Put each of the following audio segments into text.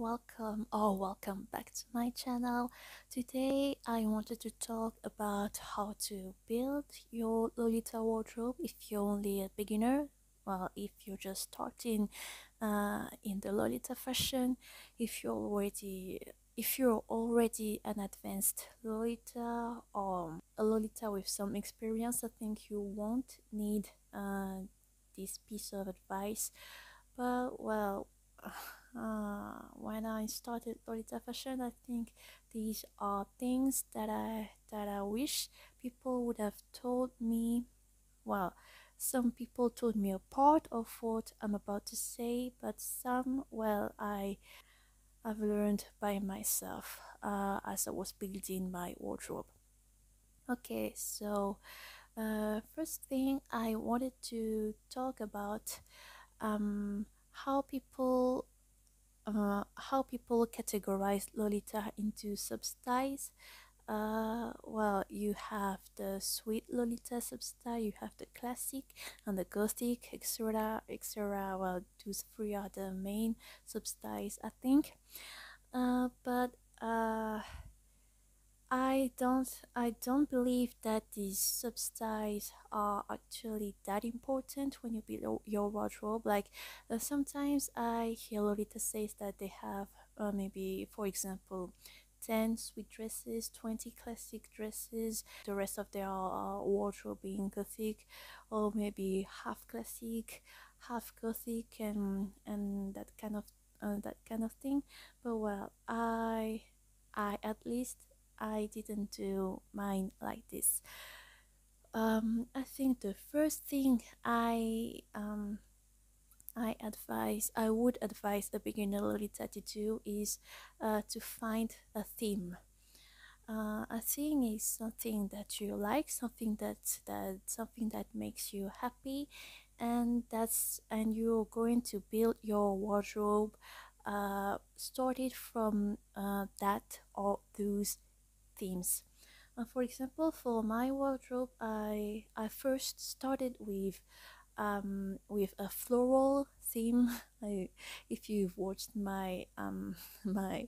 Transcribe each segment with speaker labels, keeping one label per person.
Speaker 1: welcome back to my channel. Today I wanted to talk about how to build your Lolita wardrobe if you're only a beginner. Well, if you're just starting in the Lolita fashion, if you're already an advanced Lolita or a Lolita with some experience, I think you won't need this piece of advice. But well, when I started Lolita fashion, I think these are things that I wish people would have told me. Well, some people told me a part of what I'm about to say, but some, well, I've learned by myself as I was building my wardrobe. Okay, so first thing I wanted to talk about um, how people categorize Lolita into substyles. Well, you have the sweet Lolita substyle, you have the classic and the gothic, etc., etc. Well, those three are the main substyles, I think. But I don't believe that these substyles are actually that important when you build your wardrobe. Like sometimes I hear Lolita says that they have maybe, for example, 10 sweet dresses, 20 classic dresses, the rest of their wardrobe being gothic, or maybe half classic, half gothic, and that kind of thing. But well, I at least I didn't do mine like this. I think the first thing I would advise a beginner Lolita to do is to find a theme. A thing is something that you like, something that makes you happy, and you're going to build your wardrobe started from that or those themes. For example, for my wardrobe, I first started with a floral theme. If you've watched my my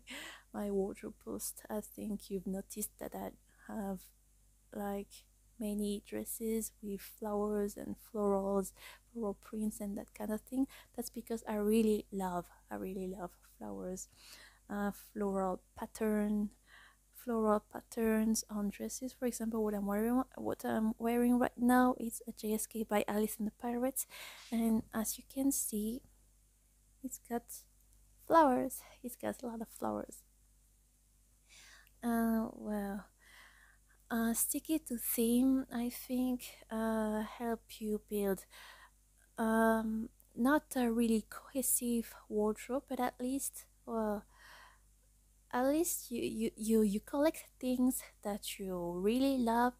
Speaker 1: wardrobe post, I think you've noticed that I have like many dresses with flowers and florals, floral prints, and that kind of thing. That's because I really love flowers, floral patterns on dresses. For example, what I'm wearing right now is a JSK by Alice and the Pirates, and as you can see, it's got flowers. It's got a lot of flowers. Well, sticky to theme, I think, help you build not a really cohesive wardrobe, but at least you collect things that you really love.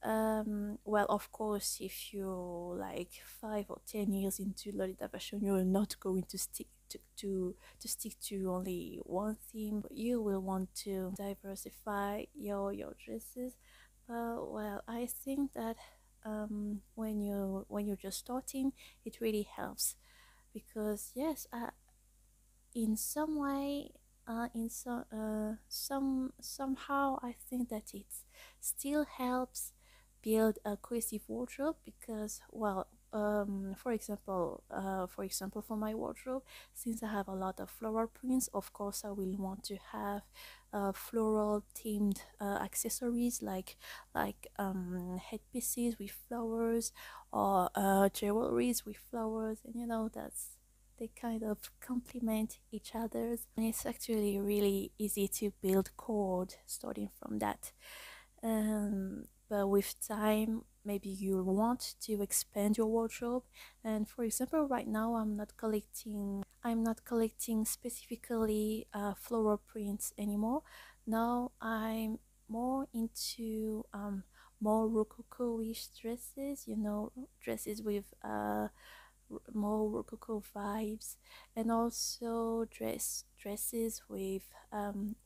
Speaker 1: Well, of course, if you're like 5 or 10 years into Lolita fashion, you're not going to stick to only one theme, but you will want to diversify your dresses. Well, I think that when you're just starting, it really helps because yes, in some way, somehow I think that it still helps build a cohesive wardrobe because, well, for example, for my wardrobe, since I have a lot of floral prints, of course I will want to have floral themed accessories like headpieces with flowers, or jewelries with flowers, and they kind of complement each other's, and it's actually really easy to build cord starting from that. But with time, maybe you want to expand your wardrobe, and for example, right now I'm not collecting specifically floral prints anymore. Now I'm more into more rococo-ish dresses, dresses with more rococo vibes, and also dresses with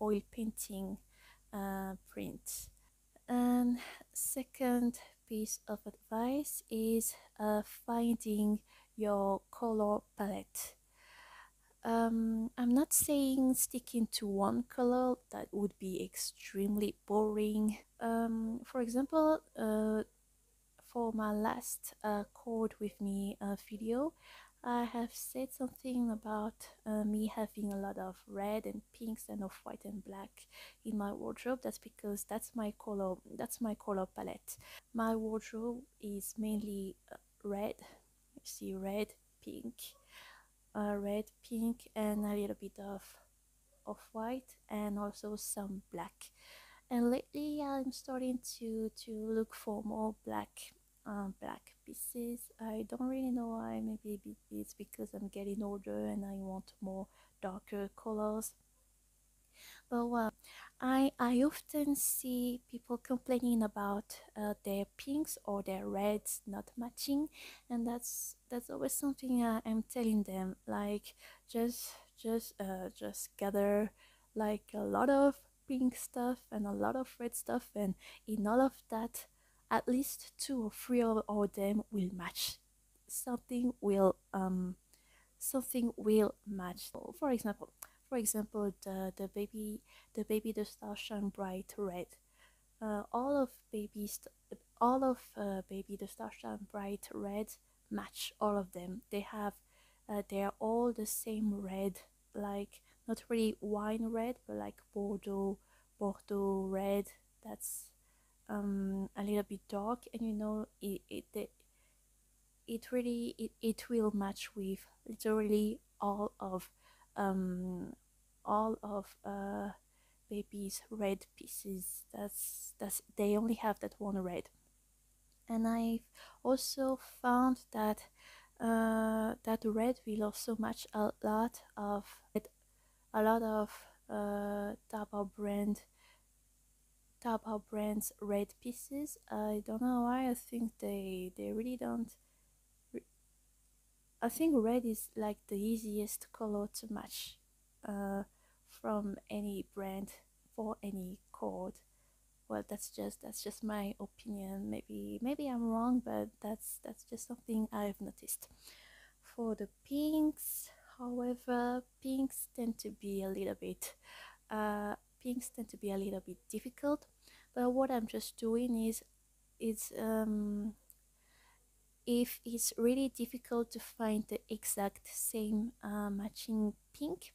Speaker 1: oil painting print. And second piece of advice is finding your color palette. I'm not not saying sticking to one color, that would be extremely boring. For example, for my last Code With Me video, I have said something about me having a lot of red and pinks and of white and black in my wardrobe. That's because that's my color palette. My wardrobe is mainly red. You see red, pink, red, pink, and a little bit of white, and also some black. And lately I'm starting to look for more black pieces. I don't really know why. Maybe it's because I'm getting older and I want more darker colors. But well, I often see people complaining about their pinks or their reds not matching, and that's always something I'm telling them, like just gather like a lot of pink stuff and a lot of red stuff, and in all of that, at least two or three of them will match. Something will match. For example, the Star Shine Bright Red. All of baby the Star Shine Bright Red match, all of them. They are all the same red, like not really wine red, but like Bordeaux red. That's a little bit dark, and it will match with literally um all of baby's red pieces. That's they only have that one red. And I've also found that that red will also match a lot of Taobao brands red pieces. I don't know why. I think they really don't. I think red is like the easiest color to match from any brand for any cord. Well, that's just my opinion. Maybe I'm wrong, but that's just something I've noticed. For the pinks, however, uh, pinks tend to be a little bit difficult. But what I'm just doing is it's if it's really difficult to find the exact same matching pink,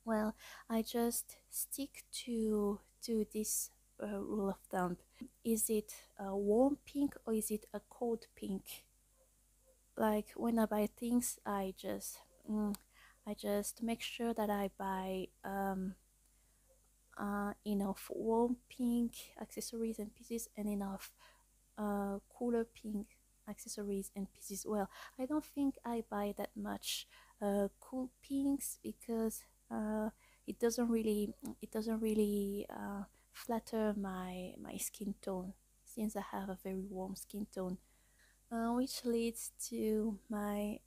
Speaker 1: well, I just stick to this rule of thumb. Is it a warm pink or is it a cold pink? Like when I buy things, I just make sure that I buy enough warm pink accessories and pieces, and enough cooler pink accessories and pieces. Well, I don't think I buy that much cool pinks because it doesn't really flatter my skin tone, since I have a very warm skin tone. Which leads to my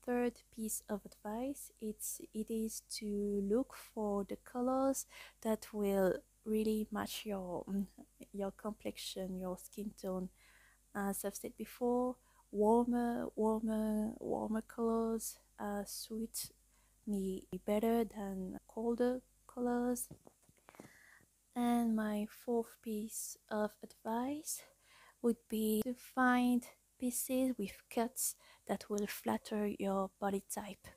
Speaker 1: third piece of advice. It is to look for the colors that will really match your complexion, your skin tone. As I've said before, warmer colors suit me better than colder colors. And my fourth piece of advice would be to find pieces with cuts that will flatter your body type.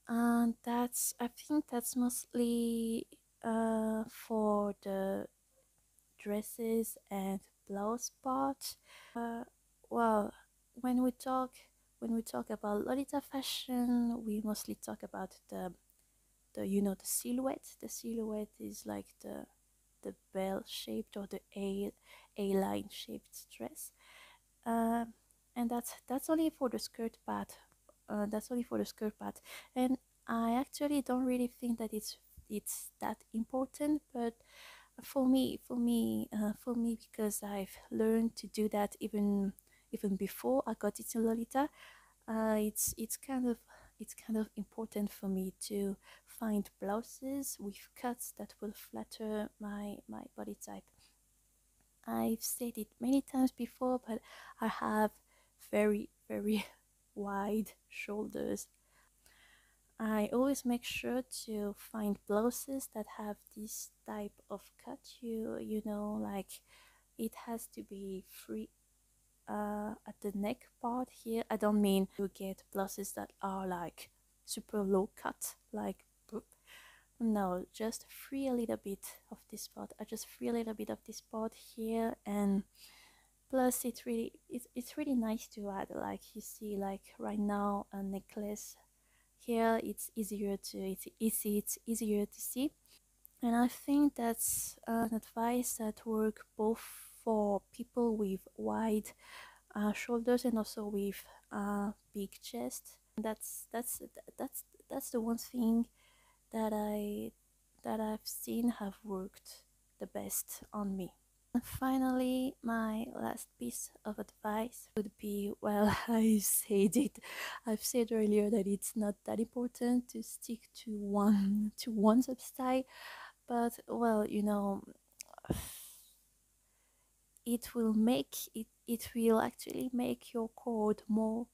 Speaker 1: And I think that's mostly for the dresses and blouse part. Well, when we talk when we talk about Lolita fashion, we mostly talk about the silhouette. The silhouette is like the bell shaped or the A line shaped dress. Uh, and that's only for the skirt part. That's only for the skirt part. And I actually don't really think that it's that important, but for me, because I've learned to do that even before I got into Lolita. It's kind of important for me to find blouses with cuts that will flatter my body type. I've said it many times before, but I have very wide shoulders. I always make sure to find blouses that have this type of cut. You know, like it has to be free at the neck part here. I don't mean to get blouses that are like super low cut, like no, just free a little bit of this part. I just free a little bit of this part here, and plus it's really nice to add, like you see, like right now a necklace here. It's easier to see, and I think that's an advice that work both for people with wide shoulders and also with big chest. That's that's the one thing that I've seen have worked the best on me. And finally, my last piece of advice would be, well, I've said earlier that it's not that important to stick to one substyle, but well, you know, it will actually make your cord more,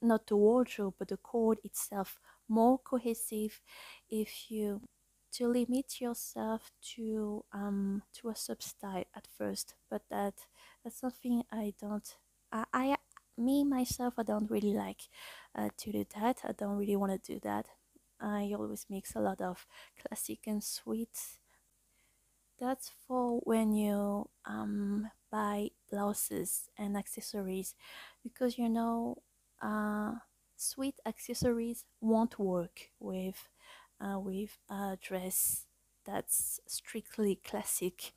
Speaker 1: not the wardrobe but the cord itself, more cohesive if you to limit yourself to a substyle at first. But that's something I don't I me myself, I don't really like to do that. I don't really want to do that. I always mix a lot of classic and sweet. That's for when you buy blouses and accessories, because you know, sweet accessories won't work with a dress that's strictly classic,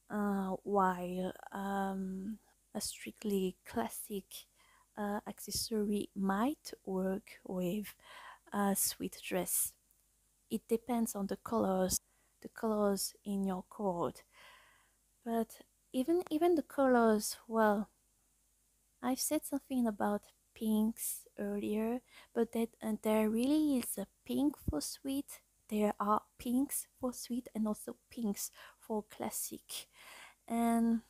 Speaker 1: while a strictly classic accessory might work with a sweet dress. It depends on the colors in your cord. But even the colors, well, I said something about pinks earlier, but that there really is a pink for sweet. There are pinks for sweet and also pinks for classic. And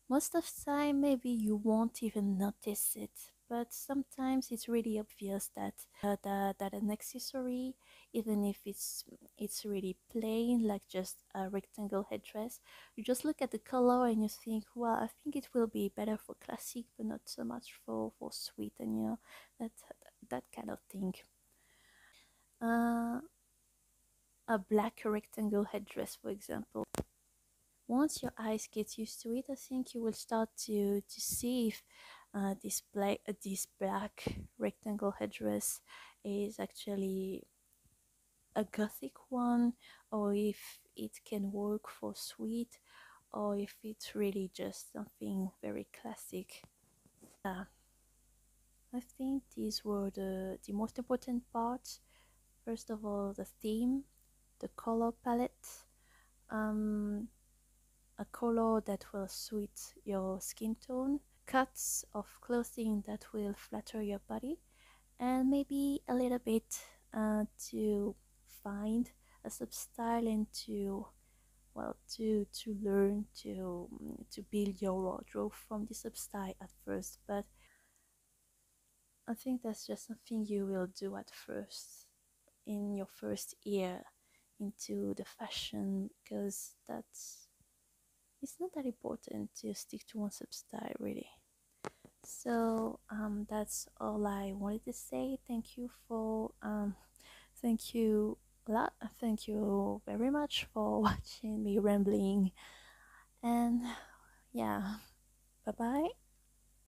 Speaker 1: most of the time, maybe you won't even notice it, but sometimes it's really obvious that an accessory, even if it's really plain, like just a rectangle headdress, you just look at the color and you think, well, I think it will be better for classic, but not so much for sweet, and you know that that kind of thing. Uh, a black rectangle headdress, for example. Once your eyes get used to it, I think you will start to see if this black rectangle headdress is actually a gothic one, or if it can work for sweet, or if it's really just something very classic. Yeah, I think these were the most important parts. First of all, the theme, the color palette, um, a color that will suit your skin tone, cuts of clothing that will flatter your body, and maybe a little bit to find a substyle and to well to learn to build your wardrobe from the substyle at first. But I think that's just something you will do at first in your first year into the fashion, because that's it's not that important to stick to one substyle really. So that's all I wanted to say. Thank you for thank you a lot. Thank you very much for watching me rambling. And yeah, bye bye.